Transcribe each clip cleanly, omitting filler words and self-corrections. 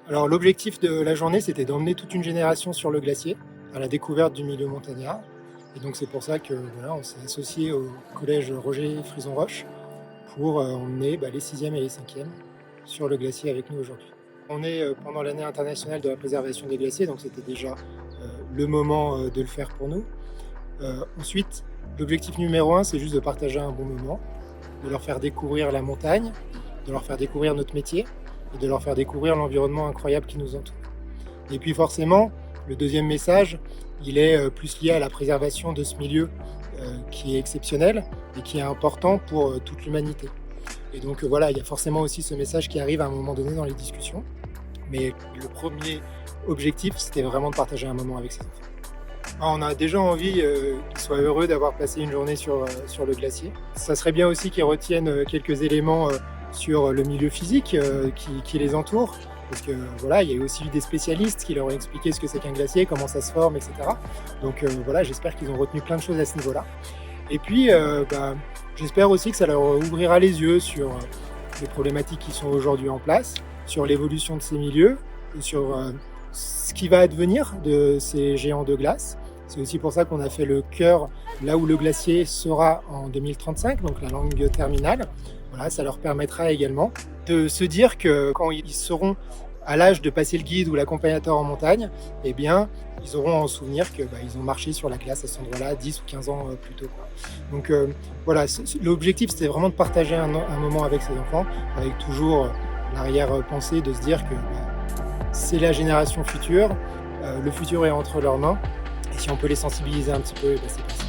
Alors l'objectif de la journée, c'était d'emmener toute une génération sur le glacier, à la découverte du milieu montagnard. Et donc c'est pour ça que voilà, on s'est associé au collège Roger Frison-Roche pour emmener les 6e et les 5e sur le glacier avec nous aujourd'hui. On est pendant l'année internationale de la préservation des glaciers, donc c'était déjà le moment de le faire pour nous. Ensuite, l'objectif numéro un, c'est juste de partager un bon moment, de leur faire découvrir la montagne, de leur faire découvrir notre métier et de leur faire découvrir l'environnement incroyable qui nous entoure. Et puis forcément, le deuxième message, il est plus lié à la préservation de ce milieu qui est exceptionnel et qui est important pour toute l'humanité. Et donc voilà, il y a forcément aussi ce message qui arrive à un moment donné dans les discussions. Mais le premier objectif, c'était vraiment de partager un moment avec ces enfants. On a déjà envie qu'ils soient heureux d'avoir passé une journée sur le glacier. Ça serait bien aussi qu'ils retiennent quelques éléments sur le milieu physique qui les entoure. Parce que voilà, il y a aussi eu des spécialistes qui leur ont expliqué ce que c'est qu'un glacier, comment ça se forme, etc. Donc voilà, j'espère qu'ils ont retenu plein de choses à ce niveau-là. Et puis, j'espère aussi que ça leur ouvrira les yeux sur les problématiques qui sont aujourd'hui en place, sur l'évolution de ces milieux, sur ce qui va advenir de ces géants de glace. C'est aussi pour ça qu'on a fait le cœur là où le glacier sera en 2035, donc la langue terminale. Voilà, ça leur permettra également de se dire que quand ils seront à l'âge de passer le guide ou l'accompagnateur en montagne, eh bien, ils auront en souvenir que ils ont marché sur la glace à cet endroit-là 10 ou 15 ans plus tôt, quoi. Donc voilà, l'objectif c'était vraiment de partager un moment avec ces enfants, avec toujours l'arrière-pensée de se dire que c'est la génération future, le futur est entre leurs mains, et si on peut les sensibiliser un petit peu, c'est possible.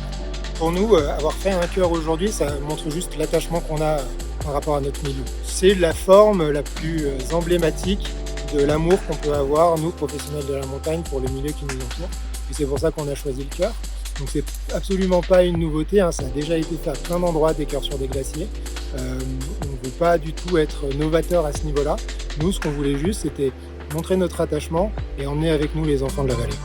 Pour nous, avoir fait un cœur aujourd'hui, ça montre juste l'attachement qu'on a par rapport à notre milieu. C'est la forme la plus emblématique de l'amour qu'on peut avoir, nous, professionnels de la montagne, pour le milieu qui nous entoure. Et c'est pour ça qu'on a choisi le cœur. Donc c'est absolument pas une nouveauté, ça a déjà été fait à plein d'endroits, des cœurs sur des glaciers. On ne veut pas du tout être novateur à ce niveau-là. Nous, ce qu'on voulait juste, c'était montrer notre attachement et emmener avec nous les enfants de la vallée.